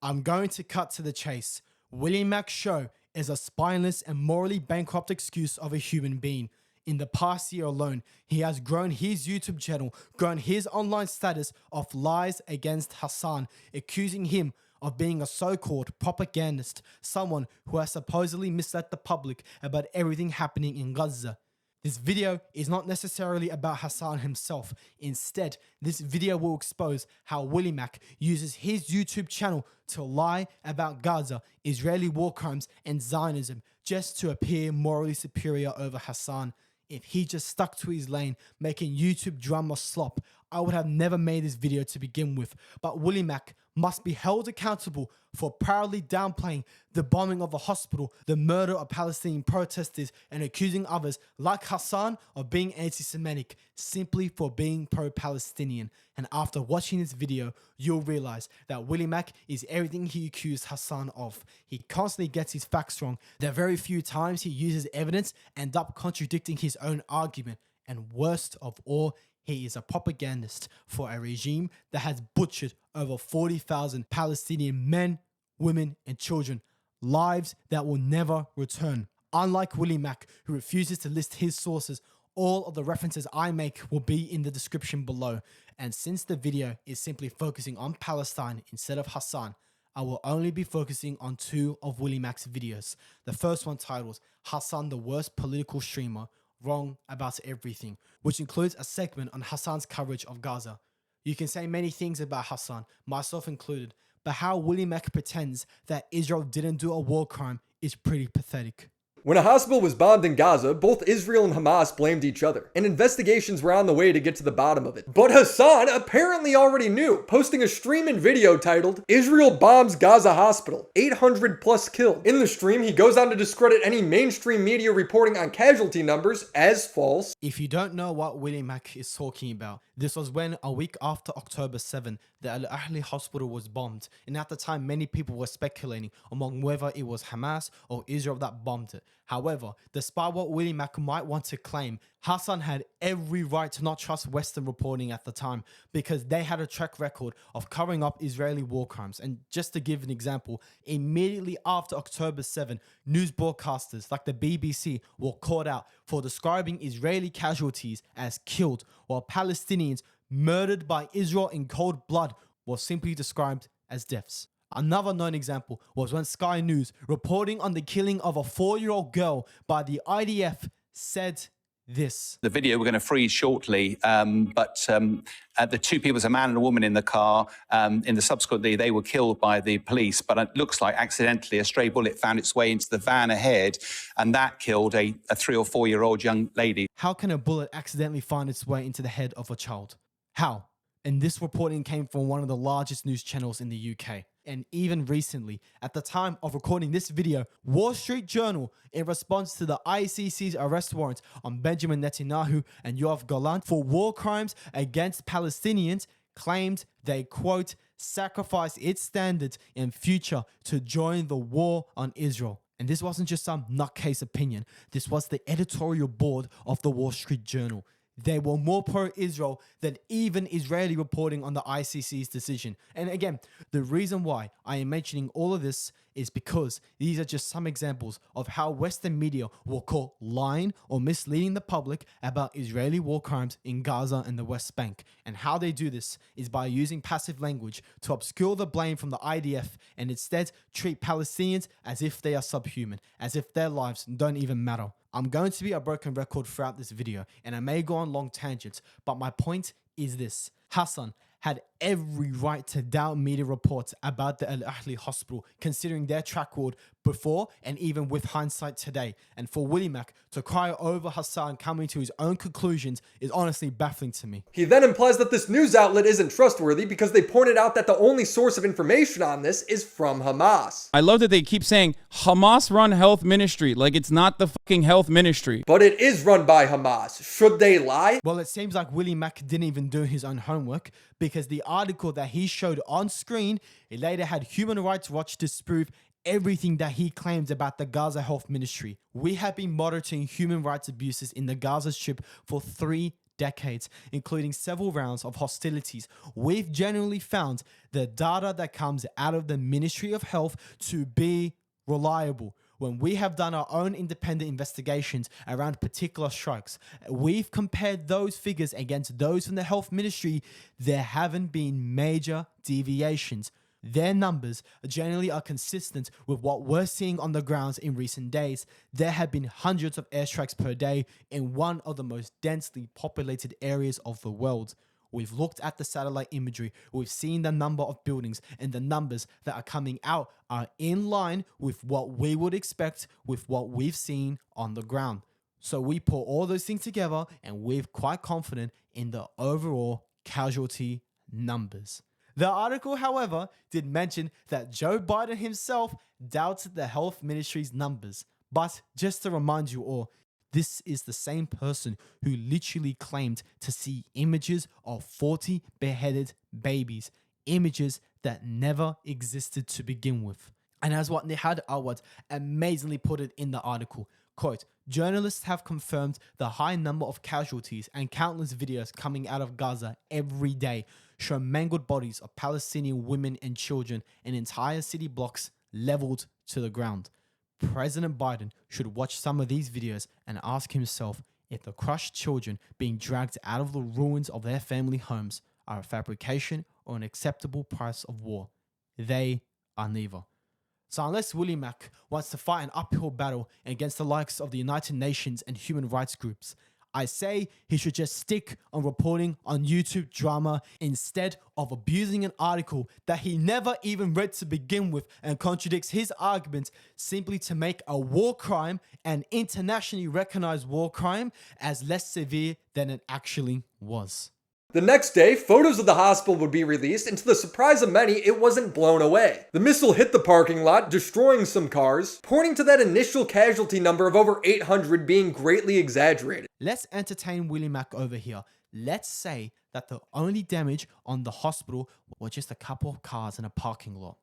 I'm going to cut to the chase. WillyMacShow is a spineless and morally bankrupt excuse of a human being. In the past year alone, he has grown his YouTube channel, grown his online status of lies against Hasan, accusing him of being a so-called propagandist, someone who has supposedly misled the public about everything happening in Gaza. This video is not necessarily about Hasan himself. Instead, this video will expose how WillyMac uses his YouTube channel to lie about Gaza, Israeli war crimes, and Zionism just to appear morally superior over Hasan. If he just stuck to his lane, making YouTube drama slop, I would have never made this video to begin with. But WillyMac must be held accountable for proudly downplaying the bombing of a hospital, the murder of Palestinian protesters, and accusing others like Hasan of being anti-Semitic simply for being pro-Palestinian. And after watching this video, you'll realize that WillyMac is everything he accused Hasan of. He constantly gets his facts wrong. The very few times he uses evidence end up contradicting his own argument. And worst of all, he is a propagandist for a regime that has butchered over 40,000 Palestinian men, women, and children, lives that will never return. Unlike WillyMac, who refuses to list his sources, all of the references I make will be in the description below. And since the video is simply focusing on Palestine instead of Hasan, I will only be focusing on two of WillyMac's videos. The first one titled Hasan the Worst Political Streamer, Wrong About Everything, which includes a segment on Hasan's coverage of Gaza. You can say many things about Hasan, myself included, but how WillyMac pretends that Israel didn't do a war crime is pretty pathetic. When a hospital was bombed in Gaza, both Israel and Hamas blamed each other, and investigations were on the way to get to the bottom of it. But Hasan apparently already knew, posting a stream and video titled, Israel bombs Gaza hospital, 800 plus killed. In the stream, he goes on to discredit any mainstream media reporting on casualty numbers as false. If you don't know what WillyMac is talking about, this was when a week after October 7, the Ahli hospital was bombed, and at the time many people were speculating among whether it was Hamas or Israel that bombed it. However, despite what WillyMac might want to claim, Hasan had every right to not trust Western reporting at the time because they had a track record of covering up Israeli war crimes. And just to give an example, immediately after October 7, news broadcasters like the BBC were called out for describing Israeli casualties as killed, while Palestinians murdered by Israel in cold blood was simply described as deaths. Another known example was when Sky News, reporting on the killing of a 4-year-old girl by the IDF, said this. The video we're going to freeze shortly, but the two people, a man and a woman in the car, in the subsequently they were killed by the police, but it looks like accidentally a stray bullet found its way into the van ahead, and that killed a 3 or 4-year-old young lady. How can a bullet accidentally find its way into the head of a child? How? And this reporting came from one of the largest news channels in the UK. And even recently, at the time of recording this video, Wall Street Journal, in response to the ICC's arrest warrant on Benjamin Netanyahu and Yoav Gallant for war crimes against Palestinians, claimed they, quote, sacrificed its standards and future to join the war on Israel. And this wasn't just some nutcase opinion. This was the editorial board of the Wall Street Journal. They were more pro-Israel than even Israeli reporting on the ICC's decision. And again, the reason why I am mentioning all of this is because these are just some examples of how Western media will call lying or misleading the public about Israeli war crimes in Gaza and the West Bank. And how they do this is by using passive language to obscure the blame from the IDF and instead treat Palestinians as if they are subhuman, as if their lives don't even matter. I'm going to be a broken record throughout this video, and I may go on long tangents, but my point is this. Hasan had every right to doubt media reports about the Ahli hospital, considering their track record before and even with hindsight today. And for WillyMac to cry over Hasan coming to his own conclusions is honestly baffling to me. He then implies that this news outlet isn't trustworthy because they pointed out that the only source of information on this is from Hamas. I love that they keep saying Hamas run health ministry, like it's not the fucking health ministry. But it is run by Hamas. Should they lie? Well, it seems like WillyMac didn't even do his own homework, because the article that he showed on screen, it later had Human Rights Watch disprove everything that he claims about the Gaza Health Ministry. We have been monitoring human rights abuses in the Gaza Strip for 3 decades, including several rounds of hostilities, we've generally found the data that comes out of the Ministry of Health to be reliable. When we have done our own independent investigations around particular strikes, we've compared those figures against those from the health ministry. There haven't been major deviations. Their numbers generally are consistent with what we're seeing on the grounds in recent days. There have been hundreds of airstrikes per day in one of the most densely populated areas of the world. We've looked at the satellite imagery, we've seen the number of buildings, and the numbers that are coming out are in line with what we would expect with what we've seen on the ground. So we put all those things together and we're quite confident in the overall casualty numbers. The article, however, did mention that Joe Biden himself doubted the health ministry's numbers. But just to remind you all, this is the same person who literally claimed to see images of 40 beheaded babies, images that never existed to begin with. And as what Nihad Awad amazingly put it in the article, quote, journalists have confirmed the high number of casualties and countless videos coming out of Gaza every day show mangled bodies of Palestinian women and children and entire city blocks leveled to the ground. President Biden should watch some of these videos and ask himself if the crushed children being dragged out of the ruins of their family homes are a fabrication or an acceptable price of war. They are neither. So unless WillyMac wants to fight an uphill battle against the likes of the United Nations and human rights groups, I say he should just stick on reporting on YouTube drama instead of abusing an article that he never even read to begin with and contradicts his arguments simply to make a war crime, an internationally recognized war crime, as less severe than it actually was. The next day, photos of the hospital would be released, and to the surprise of many, it wasn't blown away. The missile hit the parking lot, destroying some cars, pointing to that initial casualty number of over 800 being greatly exaggerated. Let's entertain WillyMac over here. Let's say that the only damage on the hospital were just a couple of cars in a parking lot.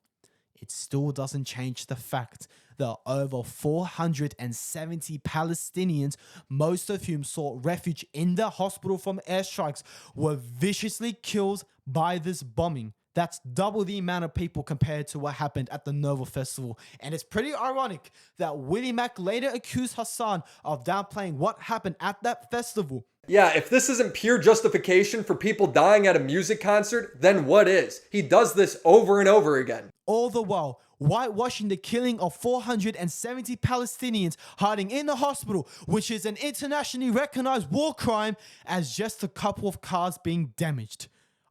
It still doesn't change the fact that over 470 Palestinians, most of whom sought refuge in the hospital from airstrikes, were viciously killed by this bombing. That's double the amount of people compared to what happened at the Nova Festival. And it's pretty ironic that WillyMac later accused Hasan of downplaying what happened at that festival. Yeah, if this isn't pure justification for people dying at a music concert, then what is? He does this over and over again. All the while, whitewashing the killing of 470 Palestinians hiding in the hospital, which is an internationally recognized war crime, as just a couple of cars being damaged.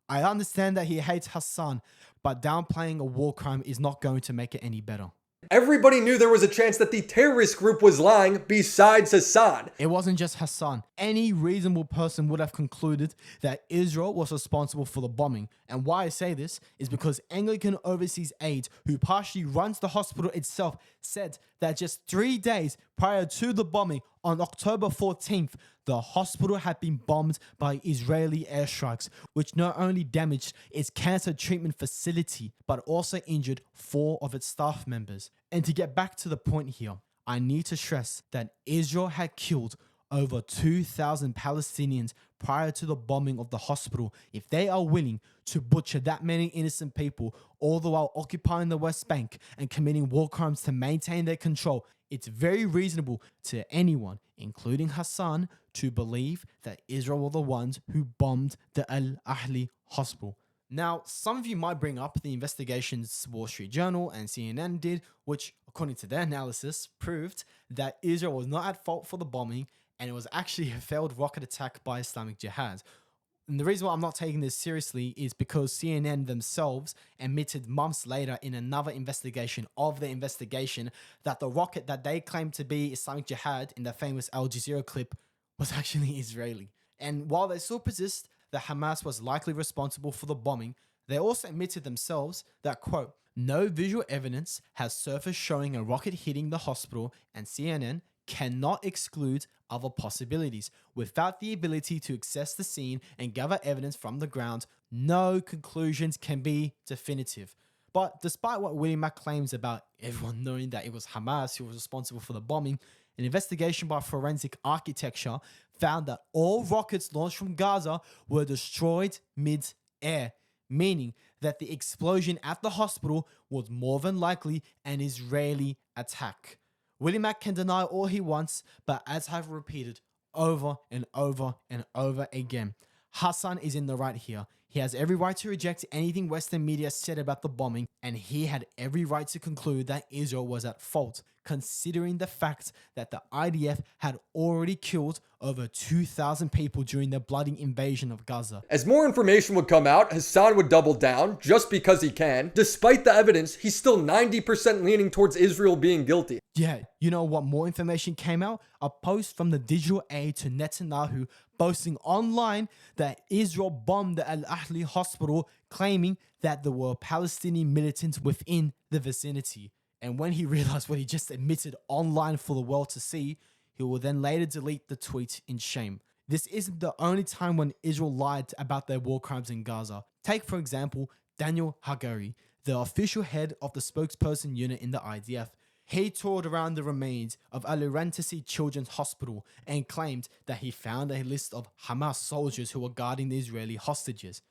I understand that he hates Hasan, but downplaying a war crime is not going to make it any better. Everybody knew there was a chance that the terrorist group was lying besides Hasan. It wasn't just Hasan. Any reasonable person would have concluded that Israel was responsible for the bombing. And why I say this is because Anglican Overseas Aid, who partially runs the hospital itself, said that just 3 days prior to the bombing on October 14th, the hospital had been bombed by Israeli airstrikes, which not only damaged its cancer treatment facility, but also injured 4 of its staff members. And to get back to the point here, I need to stress that Israel had killed over 2,000 Palestinians prior to the bombing of the hospital. If they are willing to butcher that many innocent people, all the while occupying the West Bank and committing war crimes to maintain their control, it's very reasonable to anyone, including Hasan, to believe that Israel were the ones who bombed the Ahli hospital. Now, some of you might bring up the investigations Wall Street Journal and CNN did, which, according to their analysis, proved that Israel was not at fault for the bombing and it was actually a failed rocket attack by Islamic Jihad. And the reason why I'm not taking this seriously is because CNN themselves admitted months later in another investigation of the investigation that the rocket that they claimed to be Islamic Jihad in the famous Al Jazeera clip was actually Israeli. And while they still persist that Hamas was likely responsible for the bombing, they also admitted themselves that, quote, no visual evidence has surfaced showing a rocket hitting the hospital, and CNN cannot exclude other possibilities. Without the ability to access the scene and gather evidence from the ground, no conclusions can be definitive. But despite what WillyMac claims about everyone knowing that it was Hamas who was responsible for the bombing, An investigation by Forensic Architecture found that all rockets launched from Gaza were destroyed mid-air, meaning that the explosion at the hospital was more than likely an Israeli attack. WillyMac can deny all he wants, but as I've repeated over and over and over again, Hasan is in the right here. He has every right to reject anything Western media said about the bombing, and he had every right to conclude that Israel was at fault, considering the fact that the IDF had already killed over 2,000 people during the bloody invasion of Gaza. As more information would come out, Hasan would double down, just because he can. Despite the evidence, he's still 90% leaning towards Israel being guilty. Yeah, you know what more information came out? A post from the digital aide to Netanyahu boasting online that Israel bombed the Ahli hospital, claiming that there were Palestinian militants within the vicinity. And when he realized what he just admitted online for the world to see, he will then later delete the tweet in shame. This isn't the only time when Israel lied about their war crimes in Gaza. Take, for example, Daniel Hagari, the official head of the spokesperson unit in the IDF. He toured around the remains of Al-Rantisi Children's Hospital and claimed that he found a list of Hamas soldiers who were guarding the Israeli hostages.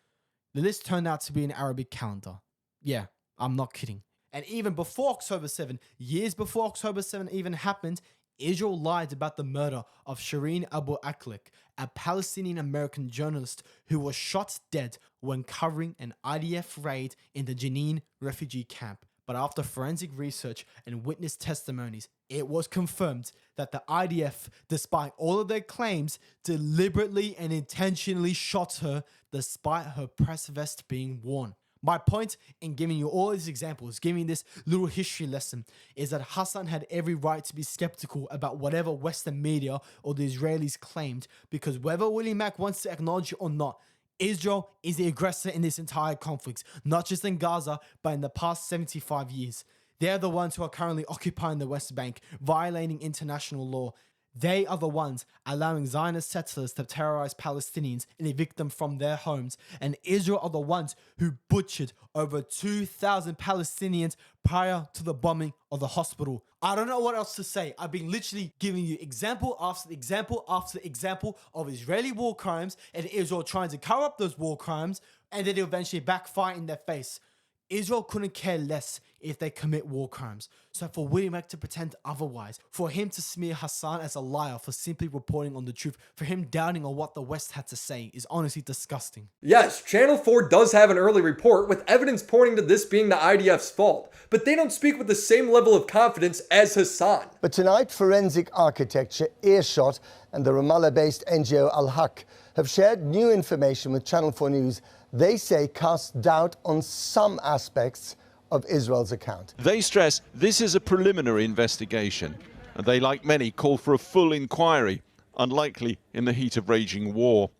The list turned out to be an Arabic calendar. Yeah, I'm not kidding. And even before October 7, years before October 7 even happened, Israel lied about the murder of Shireen Abu Akleh, a Palestinian-American journalist who was shot dead when covering an IDF raid in the Jenin refugee camp. But after forensic research and witness testimonies, it was confirmed that the IDF, despite all of their claims, deliberately and intentionally shot her despite her press vest being worn. My point in giving you all these examples, giving this little history lesson, is that Hasan had every right to be skeptical about whatever Western media or the Israelis claimed, because whether WillyMac wants to acknowledge it or not, Israel is the aggressor in this entire conflict, not just in Gaza, but in the past 75 years. They're the ones who are currently occupying the West Bank, violating international law. They are the ones allowing Zionist settlers to terrorize Palestinians and evict them from their homes. And Israel are the ones who butchered over 2,000 Palestinians prior to the bombing of the hospital. I don't know what else to say. I've been literally giving you example after example after example of Israeli war crimes and Israel trying to cover up those war crimes, and then eventually backfire in their face. Israel couldn't care less if they commit war crimes. So for WillyMac to pretend otherwise, for him to smear Hasan as a liar for simply reporting on the truth, for him doubting on what the West had to say, is honestly disgusting. Yes, Channel 4 does have an early report with evidence pointing to this being the IDF's fault, but they don't speak with the same level of confidence as Hasan. But tonight, Forensic Architecture, Earshot, and the Ramallah-based NGO Al-Haq have shared new information with Channel 4 News they say casts doubt on some aspects of Israel's account. They stress this is a preliminary investigation, and they, like many, call for a full inquiry, unlikely in the heat of raging war.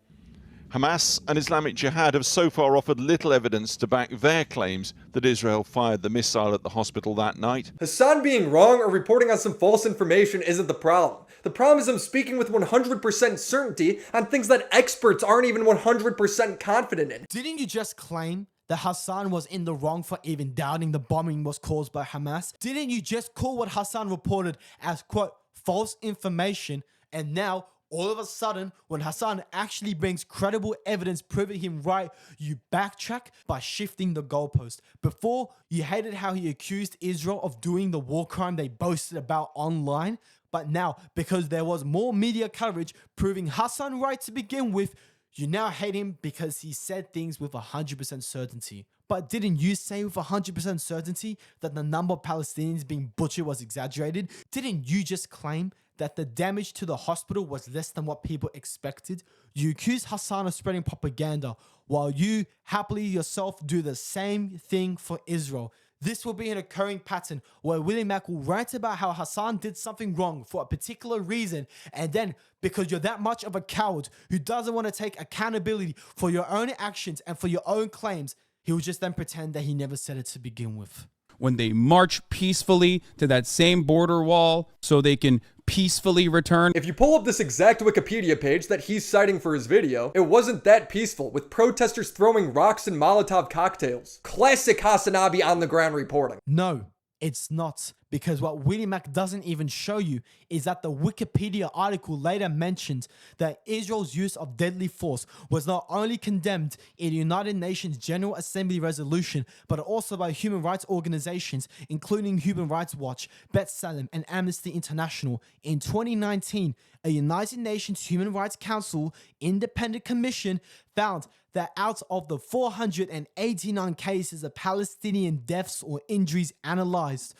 Hamas and Islamic Jihad have so far offered little evidence to back their claims that Israel fired the missile at the hospital that night. Hasan being wrong or reporting on some false information isn't the problem. The problem is him speaking with 100% certainty on things that experts aren't even 100% confident in. Didn't you just claim that Hasan was in the wrong for even doubting the bombing was caused by Hamas? Didn't you just call what Hasan reported as, quote, false information? And now, all of a sudden, when Hasan actually brings credible evidence proving him right, you backtrack by shifting the goalpost. Before, you hated how he accused Israel of doing the war crime they boasted about online. But now, because there was more media coverage proving Hasan right to begin with, you now hate him because he said things with 100% certainty. But didn't you say with 100% certainty that the number of Palestinians being butchered was exaggerated? Didn't you just claim that the damage to the hospital was less than what people expected? You accuse Hasan of spreading propaganda, while you happily yourself do the same thing for Israel. This will be an occurring pattern where WillyMac will write about how Hasan did something wrong for a particular reason, and then because you're that much of a coward who doesn't want to take accountability for your own actions and for your own claims, he'll just then pretend that he never said it to begin with. When they march peacefully to that same border wall so they can peacefully return. If you pull up this exact Wikipedia page that he's citing for his video, it wasn't that peaceful, with protesters throwing rocks and Molotov cocktails. Classic HasanAbi on the ground reporting. No, It's not, because what WillyMac doesn't even show you is that the Wikipedia article later mentioned that Israel's use of deadly force was not only condemned in the United Nations General Assembly resolution, but also by human rights organizations, including Human Rights Watch, B'Tselem, and Amnesty International. In 2019, a United Nations Human Rights Council independent commission found that out of the 489 cases of Palestinian deaths or injuries analyzed,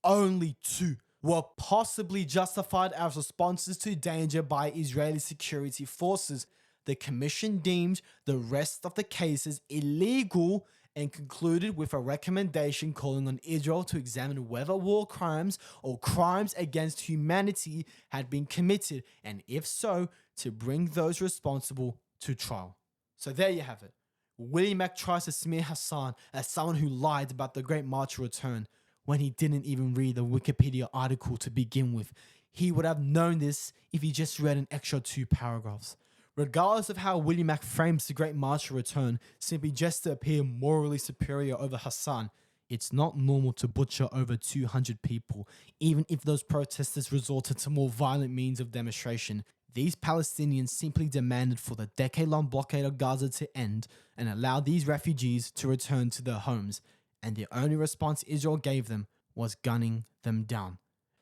only 2 were possibly justified as responses to danger by Israeli security forces. The commission deemed the rest of the cases illegal and concluded with a recommendation calling on Israel to examine whether war crimes or crimes against humanity had been committed, and if so, to bring those responsible to trial. So there you have it. WillyMac tries to smear Hasan as someone who lied about the Great March Return when he didn't even read the Wikipedia article to begin with. He would have known this if he just read an extra 2 paragraphs. Regardless of how WillyMac frames the Great March Return simply just to appear morally superior over Hasan, it's not normal to butcher over 200 people, even if those protesters resorted to more violent means of demonstration. These Palestinians simply demanded for the decade-long blockade of Gaza to end and allow these refugees to return to their homes, and the only response Israel gave them was gunning them down.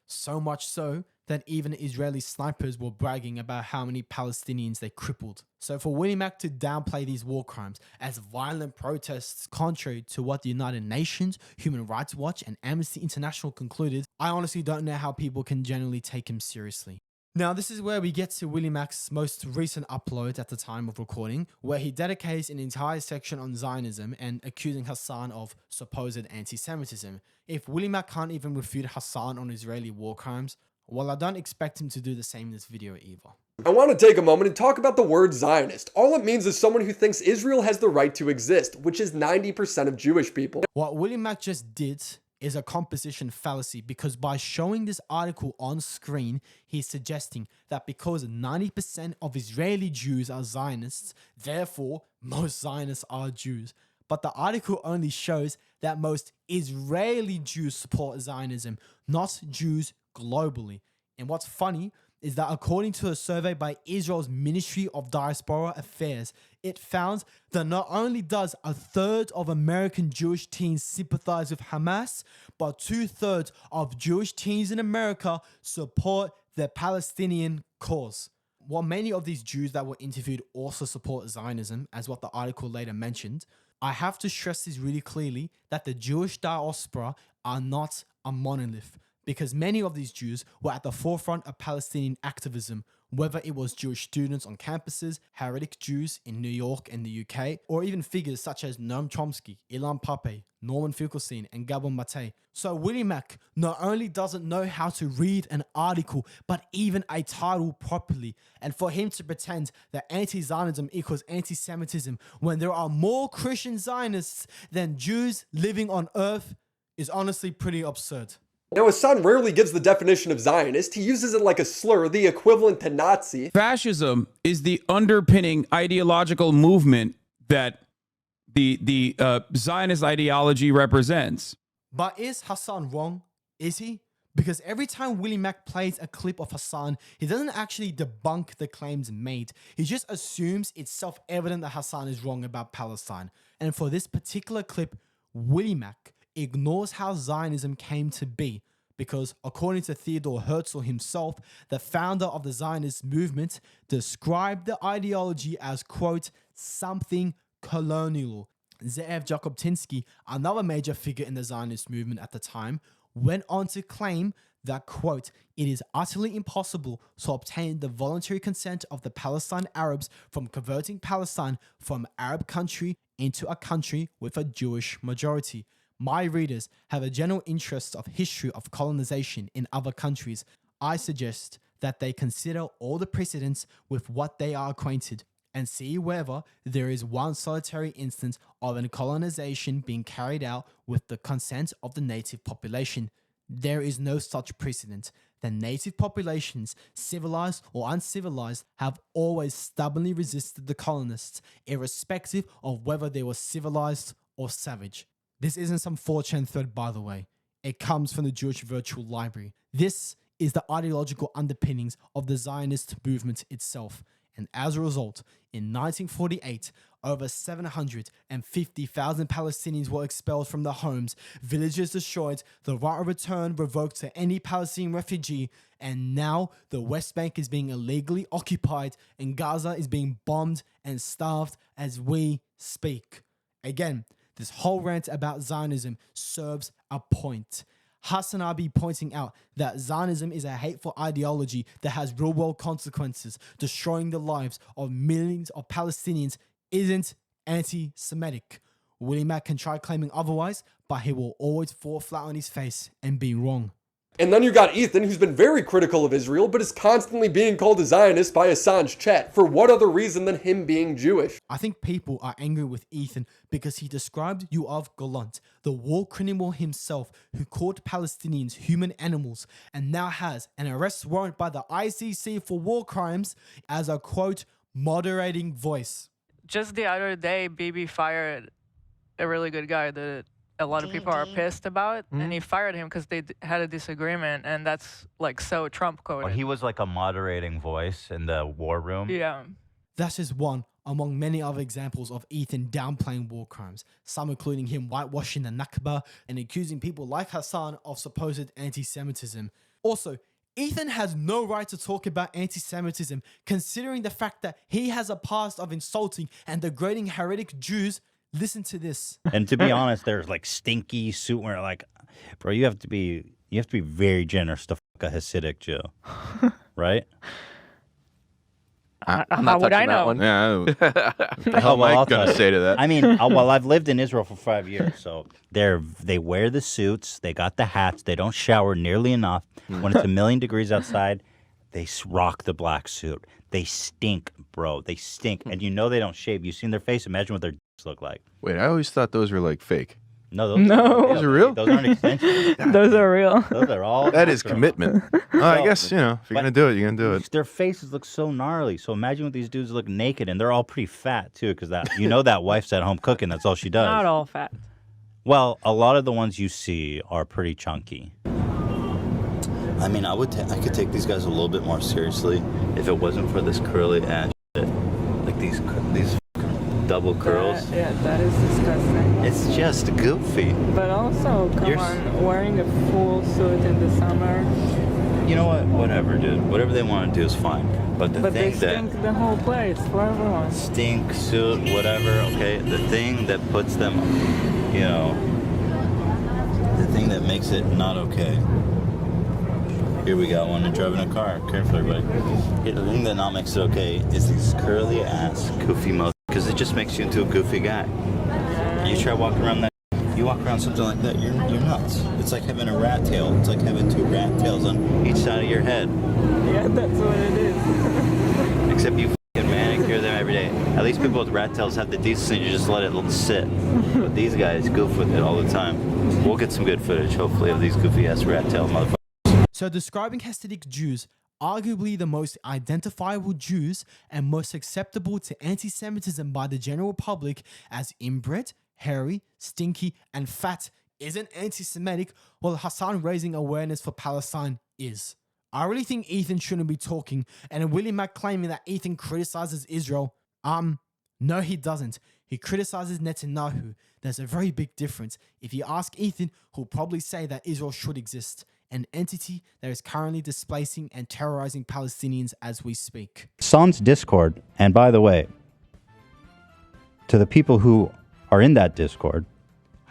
So much so that even Israeli snipers were bragging about how many Palestinians they crippled. So for WillyMac to downplay these war crimes as violent protests contrary to what the United Nations, Human Rights Watch, and Amnesty International concluded, I honestly don't know how people can generally take him seriously. Now, this is where we get to WillyMac's most recent upload at the time of recording, where he dedicates an entire section on Zionism and accusing Hasan of supposed anti-Semitism. If WillyMac can't even refute Hasan on Israeli war crimes, well, I don't expect him to do the same in this video either. I want to take a moment and talk about the word Zionist. All it means is someone who thinks Israel has the right to exist, which is 90% of Jewish people. What WillyMac just did is a composition fallacy, because by showing this article on screen, he's suggesting that because 90% of Israeli Jews are Zionists, therefore most Zionists are Jews. But the article only shows that most Israeli Jews support Zionism, not Jews globally. And what's funny is that according to a survey by Israel's Ministry of Diaspora Affairs, it found that not only does 1/3 of American Jewish teens sympathize with Hamas, but 2/3 of Jewish teens in America support the Palestinian cause. While many of these Jews that were interviewed also support Zionism, as what the article later mentioned, I have to stress this really clearly, that the Jewish diaspora are not a monolith, because many of these Jews were at the forefront of Palestinian activism, whether it was Jewish students on campuses, Hasidic Jews in New York and the UK, or even figures such as Noam Chomsky, Ilan Pappé, Norman Finkelstein, and Gabon Mate. So WillyMac not only doesn't know how to read an article, but even a title properly. And for him to pretend that anti-Zionism equals anti-Semitism when there are more Christian Zionists than Jews living on earth is honestly pretty absurd. Now, Hasan rarely gives the definition of Zionist. He uses it like a slur, the equivalent to Nazi. Fascism is the underpinning ideological movement that the Zionist ideology represents. But is Hasan wrong? Is he? Because every time WillyMac plays a clip of Hasan, he doesn't actually debunk the claims made. He just assumes it's self-evident that Hasan is wrong about Palestine. And for this particular clip, WillyMac ignores how Zionism came to be, because according to Theodor Herzl himself, the founder of the Zionist movement described the ideology as, quote, something colonial. Ze'ev Jabotinsky, another major figure in the Zionist movement at the time, went on to claim that, quote, it is utterly impossible to obtain the voluntary consent of the Palestine Arabs from converting Palestine from Arab country into a country with a Jewish majority. My readers have a general interest of history of colonization in other countries. I suggest that they consider all the precedents with what they are acquainted and see whether there is one solitary instance of a colonization being carried out with the consent of the native population. There is no such precedent. The native populations, civilized or uncivilized, have always stubbornly resisted the colonists, irrespective of whether they were civilized or savage. This isn't some 4chan thread, by the way. It comes from the Jewish Virtual Library. This is the ideological underpinnings of the Zionist movement itself. And as a result, in 1948, over 750,000 Palestinians were expelled from their homes, villages destroyed, the right of return revoked to any Palestinian refugee, and now the West Bank is being illegally occupied and Gaza is being bombed and starved as we speak. Again, this whole rant about Zionism serves a point. HasanAbi pointing out that Zionism is a hateful ideology that has real-world consequences, destroying the lives of millions of Palestinians, isn't anti-Semitic. WillyMac can try claiming otherwise, but he will always fall flat on his face and be wrong. And then you got Ethan, who's been very critical of Israel, but is constantly being called a Zionist by Hasan's chat. For what other reason than him being Jewish? I think people are angry with Ethan because he described Yoav Gallant, the war criminal himself who called Palestinians human animals and now has an arrest warrant by the ICC for war crimes, as a quote, moderating voice. Just the other day, Bibi fired a really good guy that a lot of people are pissed about, and he fired him because they had a disagreement, and that's like so Trump coded. Well, he was like a moderating voice in the war room. Yeah. That is one among many other examples of Ethan downplaying war crimes, some including him whitewashing the Nakba and accusing people like Hasan of supposed anti-Semitism. Also, Ethan has no right to talk about anti-Semitism, considering the fact that he has a past of insulting and degrading heretic Jews. Listen to this. And to be honest, there's like stinky suit wearing, like, bro, you have to be very generous to fuck a Hasidic Jew, right? How would I know? Yeah. What the hell am I going to say to that? I mean, well, I've lived in Israel for 5 years, so they wear the suits, they got the hats, they don't shower nearly enough. When it's 1,000,000 degrees outside, they rock the black suit. They stink, bro. They stink. And you know they don't shave. You've seen their face. Imagine what their dicks look like. Wait, I always thought those were like fake. No, those are real? Those aren't extensions. Those are real. Those are all. That is commitment. I guess, if you're going to do it, you're going to do it. Their faces look so gnarly. So imagine what these dudes look naked, and they're all pretty fat, too, because that wife's at home cooking. That's all she does. Not all fat. Well, a lot of the ones you see are pretty chunky. I mean, I could take these guys a little bit more seriously if it wasn't for this curly ass shit. Like these double curls. That is disgusting. It's just goofy. But also, come on, wearing a full suit in the summer. You know what? Whatever, dude. Whatever they want to do is fine. But they stink the whole place for everyone. Stink, suit, whatever, okay? The thing that puts them, the thing that makes it not okay. Here we got one driving a car. Careful, everybody. The thing that not makes it okay is these curly ass, goofy mouth, because it just makes you into a goofy guy. You try walking around that, you walk around something like that, you're nuts. It's like having a rat tail. It's like having 2 rat tails on each side of your head. Yeah, that's what it is. Except you fucking manicure them every day. At least people with rat tails have the decency to just let it sit. But these guys goof with it all the time. We'll get some good footage, hopefully, of these goofy ass rat tail motherfuckers. So describing Hasidic Jews, arguably the most identifiable Jews and most acceptable to anti-Semitism by the general public, as inbred, hairy, stinky, and fat isn't anti-Semitic, while Hasan raising awareness for Palestine is. I really think Ethan shouldn't be talking, and WillyMac claiming that Ethan criticizes Israel. No, he doesn't. He criticizes Netanyahu. There's a very big difference. If you ask Ethan, he'll probably say that Israel should exist, an entity that is currently displacing and terrorizing Palestinians as we speak. Hasan's Discord, and by the way, to the people who are in that Discord,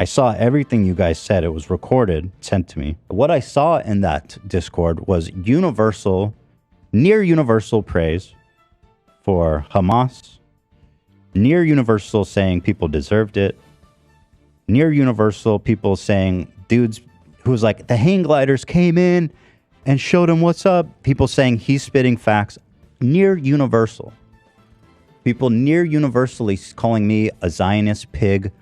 I saw everything you guys said. It was recorded, sent to me. What I saw in that Discord was near universal praise for Hamas, near universal saying people deserved it, near universal people saying dudes who was like, the hang gliders came in and showed him what's up. People saying he's spitting facts. Near universal. People near universally calling me a Zionist pig,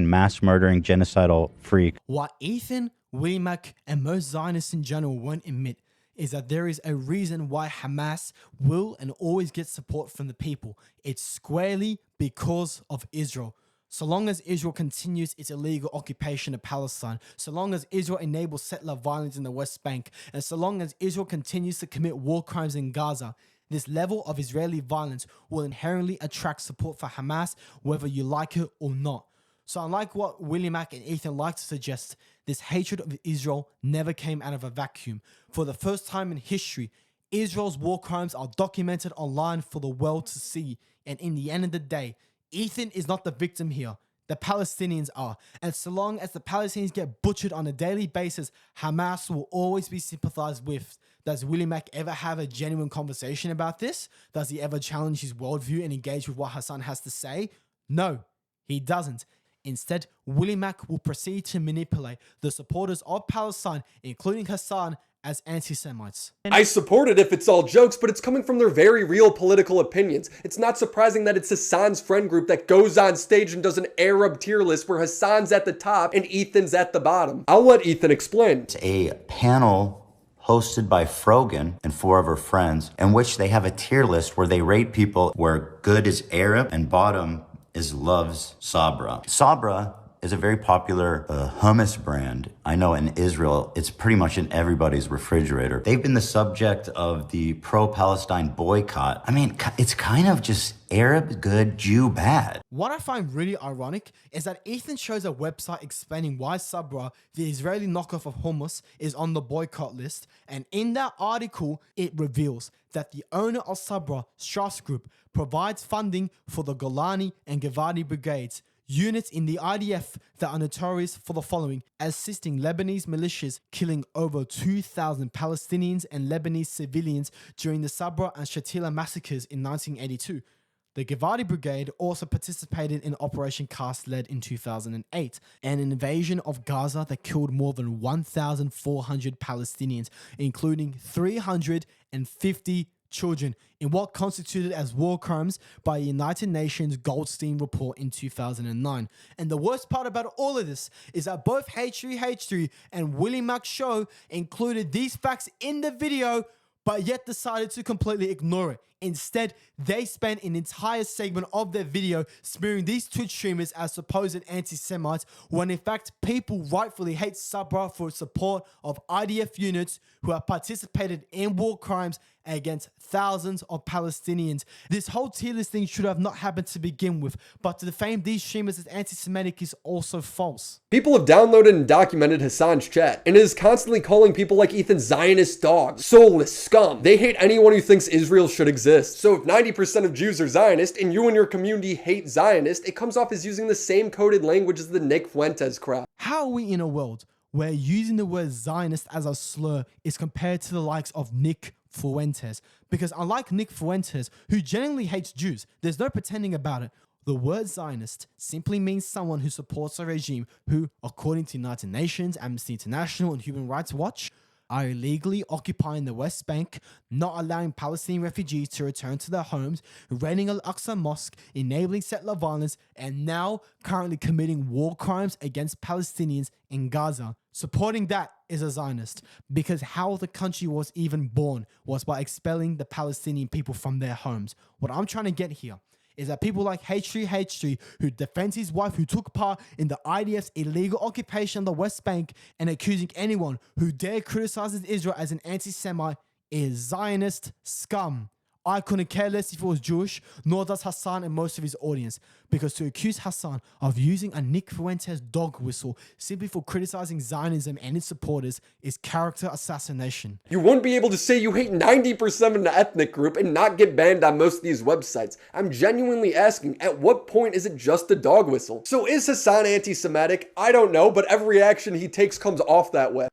mass murdering, genocidal freak. What Ethan, WillyMac, and most Zionists in general won't admit is that there is a reason why Hamas will and always get support from the people. It's squarely because of Israel. So long as Israel continues its illegal occupation of Palestine, so long as Israel enables settler violence in the West Bank, and so long as Israel continues to commit war crimes in Gaza, this level of Israeli violence will inherently attract support for Hamas, whether you like it or not. So unlike what WillyMac and Ethan like to suggest, this hatred of Israel never came out of a vacuum. For the first time in history, Israel's war crimes are documented online for the world to see. And in the end of the day, Ethan is not the victim here. The Palestinians are. And so long as the Palestinians get butchered on a daily basis, Hamas will always be sympathized with. Does WillyMac ever have a genuine conversation about this? Does he ever challenge his worldview and engage with what Hasan has to say? No, he doesn't. Instead, WillyMac will proceed to manipulate the supporters of Palestine, including Hasan, as anti-Semites. I support it if it's all jokes, but it's coming from their very real political opinions. It's not surprising that it's Hasan's friend group that goes on stage and does an Arab tier list where Hasan's at the top and Ethan's at the bottom. I'll let Ethan explain. It's a panel hosted by Frogan and 4 of her friends, in which they have a tier list where they rate people where good is Arab and bottom is loves Sabra. Sabra is a very popular hummus brand. I know in Israel, it's pretty much in everybody's refrigerator. They've been the subject of the pro-Palestine boycott. I mean, it's kind of just Arab good, Jew bad. What I find really ironic is that Ethan shows a website explaining why Sabra, the Israeli knockoff of hummus, is on the boycott list. And in that article, it reveals that the owner of Sabra, Strauss Group, provides funding for the Golani and Givati brigades, units in the IDF that are notorious for the following: assisting Lebanese militias killing over 2,000 Palestinians and Lebanese civilians during the Sabra and Shatila massacres in 1982. The Givati Brigade also participated in Operation Cast Lead in 2008, an invasion of Gaza that killed more than 1,400 Palestinians, including 350 children, in what constituted as war crimes by the United Nations Goldstein report in 2009. And the worst part about all of this is that both H3H3 and WillyMacShow included these facts in the video, but yet decided to completely ignore it. Instead, they spent an entire segment of their video smearing these Twitch streamers as supposed anti-Semites, when in fact people rightfully hate Sabra for its support of IDF units who have participated in war crimes against thousands of Palestinians. This whole tier list thing should have not happened to begin with, but to defame these streamers as anti-Semitic is also false. People have downloaded and documented Hasan's chat, and is constantly calling people like Ethan Zionist dogs, soulless scum. They hate anyone who thinks Israel should exist. So if 90% of Jews are Zionist, and you and your community hate Zionist, it comes off as using the same coded language as the Nick Fuentes crowd. How are we in a world where using the word Zionist as a slur is compared to the likes of Nick Fuentes? Because unlike Nick Fuentes, who genuinely hates Jews, there's no pretending about it. The word Zionist simply means someone who supports a regime who, according to United Nations, Amnesty International, and Human Rights Watch, are illegally occupying the West Bank, not allowing Palestinian refugees to return to their homes, raiding Al-Aqsa Mosque, enabling settler violence, and now currently committing war crimes against Palestinians in Gaza. Supporting that is a Zionist, because how the country was even born was by expelling the Palestinian people from their homes. What I'm trying to get here is that people like H3H3, who defends his wife who took part in the IDF's illegal occupation of the West Bank, and accusing anyone who dare criticizes Israel as an anti-Semite, is Zionist scum. I couldn't care less if it was Jewish, nor does Hasan and most of his audience, because to accuse Hasan of using a Nick Fuentes dog whistle simply for criticizing Zionism and its supporters is character assassination. You wouldn't be able to say you hate 90% of an ethnic group and not get banned on most of these websites. I'm genuinely asking, at what point is it just a dog whistle? So is Hasan anti-Semitic? I don't know, but every action he takes comes off that way.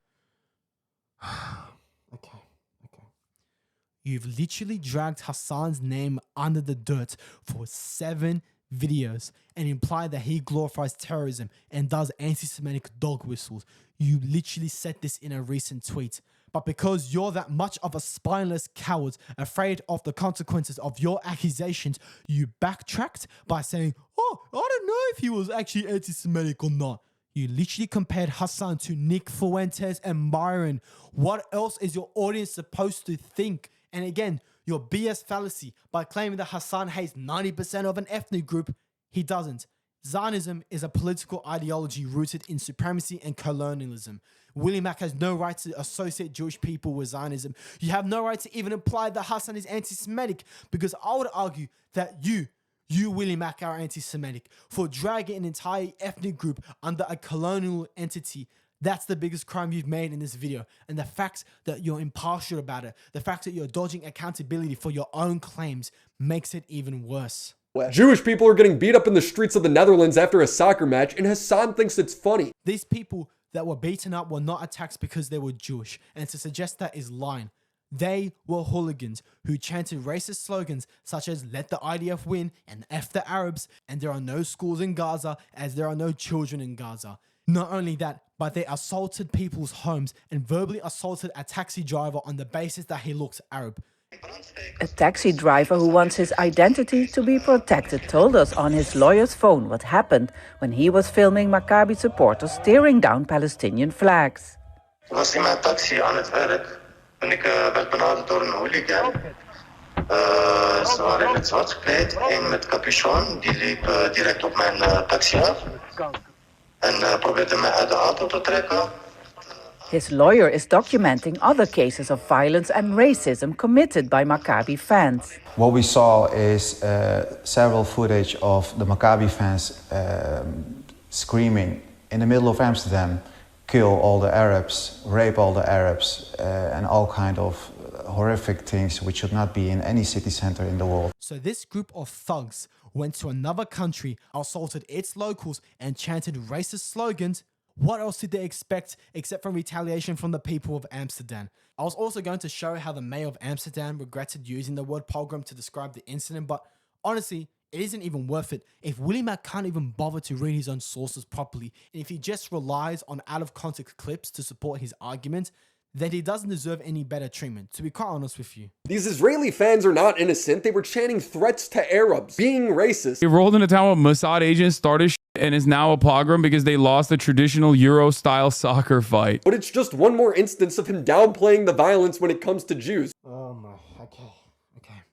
You've literally dragged Hasan's name under the dirt for 7 videos and implied that he glorifies terrorism and does anti-Semitic dog whistles. You literally said this in a recent tweet. But because you're that much of a spineless coward, afraid of the consequences of your accusations, you backtracked by saying, "Oh, I don't know if he was actually anti-Semitic or not." You literally compared Hasan to Nick Fuentes and Byron. What else is your audience supposed to think? And again, your BS fallacy by claiming that Hasan hates 90% of an ethnic group. He doesn't. Zionism is a political ideology rooted in supremacy and colonialism. WillyMac has no right to associate Jewish people with Zionism. You have no right to even imply that Hasan is anti-Semitic, because I would argue that you WillyMac are anti-Semitic for dragging an entire ethnic group under a colonial entity. That's the biggest crime you've made in this video. And the fact that you're impartial about it, the fact that you're dodging accountability for your own claims makes it even worse. Jewish people are getting beat up in the streets of the Netherlands after a soccer match, and Hasan thinks it's funny. These people that were beaten up were not attacked because they were Jewish, and to suggest that is lying. They were hooligans who chanted racist slogans such as "Let the IDF win" and "F the Arabs," and there are no schools in Gaza as there are no children in Gaza. Not only that, but they assaulted people's homes and verbally assaulted a taxi driver on the basis that he looks Arab. A taxi driver who wants his identity to be protected told us on his lawyer's phone what happened when he was filming Maccabi supporters tearing down Palestinian flags. was in mijn taxi aan het werk en ik werd benaderd door een hooligan. Ze waren in het zwart gekleed, één met capuchon, die liep direct op mijn taxi af en probeerde mij uit de auto te trekken. His lawyer is documenting other cases of violence and racism committed by Maccabi fans. What we saw is several footage of the Maccabi fans screaming in the middle of Amsterdam, kill all the Arabs, rape all the Arabs, and all kind of horrific things which should not be in any city center in the world. So this group of thugs went to another country, assaulted its locals, and chanted racist slogans. What else did they expect except from retaliation from the people of Amsterdam? I was also going to show how the mayor of Amsterdam regretted using the word pogrom to describe the incident, but honestly, it isn't even worth it. If WillyMac can't even bother to read his own sources properly, and if he just relies on out-of-context clips to support his argument, then he doesn't deserve any better treatment, to be quite honest with you. These Israeli fans are not innocent. They were chanting threats to Arabs, being racist. They rolled into town with Mossad agents, started shit, and is now a pogrom because they lost a traditional Euro-style soccer fight. But it's just one more instance of him downplaying the violence when it comes to Jews. Oh my, okay.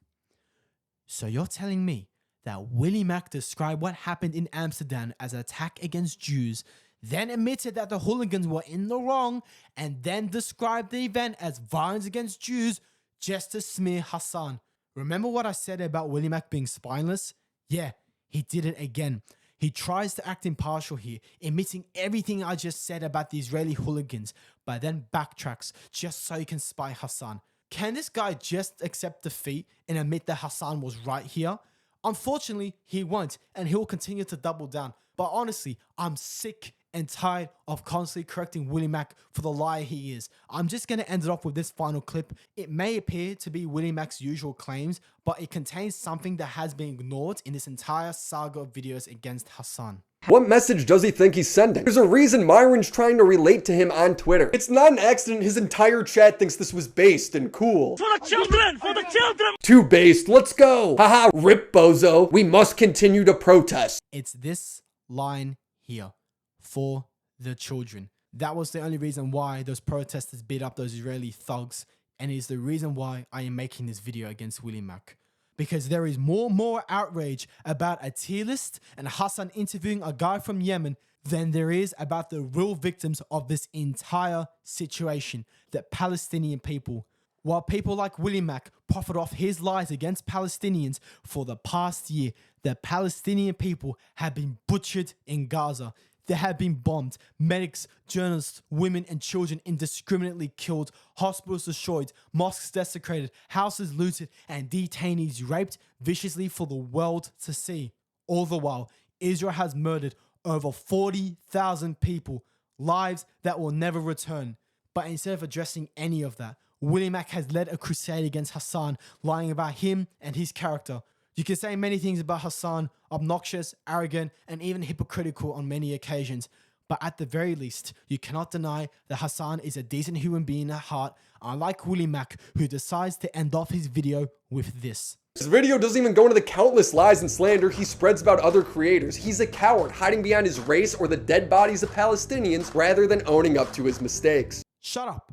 So you're telling me that WillyMac described what happened in Amsterdam as an attack against Jews, then admitted that the hooligans were in the wrong, and then described the event as violence against Jews just to smear Hasan. Remember what I said about WillyMac being spineless? Yeah, he did it again. He tries to act impartial here, admitting everything I just said about the Israeli hooligans, but then backtracks just so he can spy Hasan. Can this guy just accept defeat and admit that Hasan was right here? Unfortunately, he won't, and he'll continue to double down. But honestly, I'm sick and tired of constantly correcting WillyMac for the liar he is. I'm just going to end it off with this final clip. It may appear to be WillyMac's usual claims, but it contains something that has been ignored in this entire saga of videos against Hasan. What message does he think he's sending? There's a reason Myron's trying to relate to him on Twitter. It's not an accident his entire chat thinks this was based and cool. For the children! For the children! Too based, let's go! Haha, rip bozo. We must continue to protest. It's this line here. For the children. That was the only reason why those protesters beat up those Israeli thugs, and it is the reason why I am making this video against WillyMac. Because there is more outrage about a tier list and Hasan interviewing a guy from Yemen than there is about the real victims of this entire situation, the Palestinian people. While people like WillyMac profit off his lies against Palestinians for the past year, the Palestinian people have been butchered in Gaza. They have been bombed, medics, journalists, women and children indiscriminately killed, hospitals destroyed, mosques desecrated, houses looted, and detainees raped viciously for the world to see. All the while, Israel has murdered over 40,000 people, lives that will never return. But instead of addressing any of that, WillyMac has led a crusade against Hasan, lying about him and his character. You can say many things about Hasan, obnoxious, arrogant, and even hypocritical on many occasions. But at the very least, you cannot deny that Hasan is a decent human being at heart, unlike WillyMac, who decides to end off his video with this. This video doesn't even go into the countless lies and slander he spreads about other creators. He's a coward, hiding behind his race or the dead bodies of Palestinians rather than owning up to his mistakes. Shut up.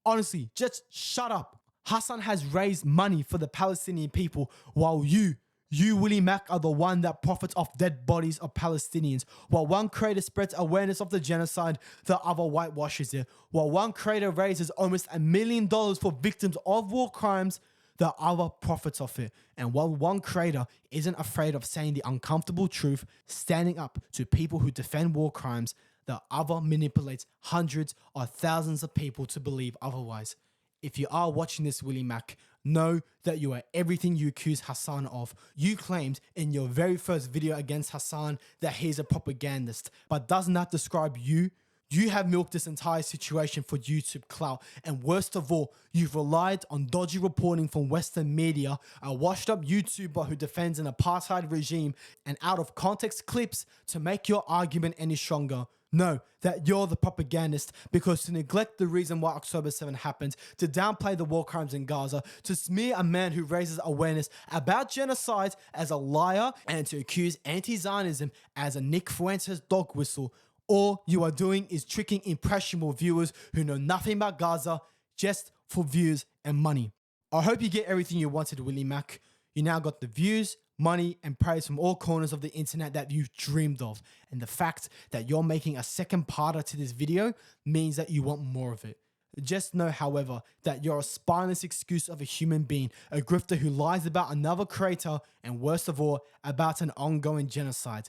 Honestly, just shut up. Hasan has raised money for the Palestinian people while you You, WillyMac, are the one that profits off dead bodies of Palestinians. While one creator spreads awareness of the genocide, the other whitewashes it. While one creator raises almost $1 million for victims of war crimes, the other profits off it. And while one creator isn't afraid of saying the uncomfortable truth, standing up to people who defend war crimes, the other manipulates hundreds or thousands of people to believe otherwise. If you are watching this, WillyMac, know that you are everything you accuse Hasan of. You claimed in your very first video against Hasan that he's a propagandist, but doesn't that describe you? You have milked this entire situation for YouTube clout, and worst of all, you've relied on dodgy reporting from Western media, a washed up YouTuber who defends an apartheid regime, and out of context clips to make your argument any stronger. Know that you're the propagandist, because to neglect the reason why October 7 happened, to downplay the war crimes in Gaza, to smear a man who raises awareness about genocide as a liar, and to accuse anti-Zionism as a Nick Fuentes dog whistle, all you are doing is tricking impressionable viewers who know nothing about Gaza just for views and money. I hope you get everything you wanted, WillyMac. You now got the views, money, and praise from all corners of the internet that you've dreamed of. And the fact that you're making a second parter to this video means that you want more of it. Just know, however, that you're a spineless excuse of a human being, a grifter who lies about another creator, and worst of all, about an ongoing genocide.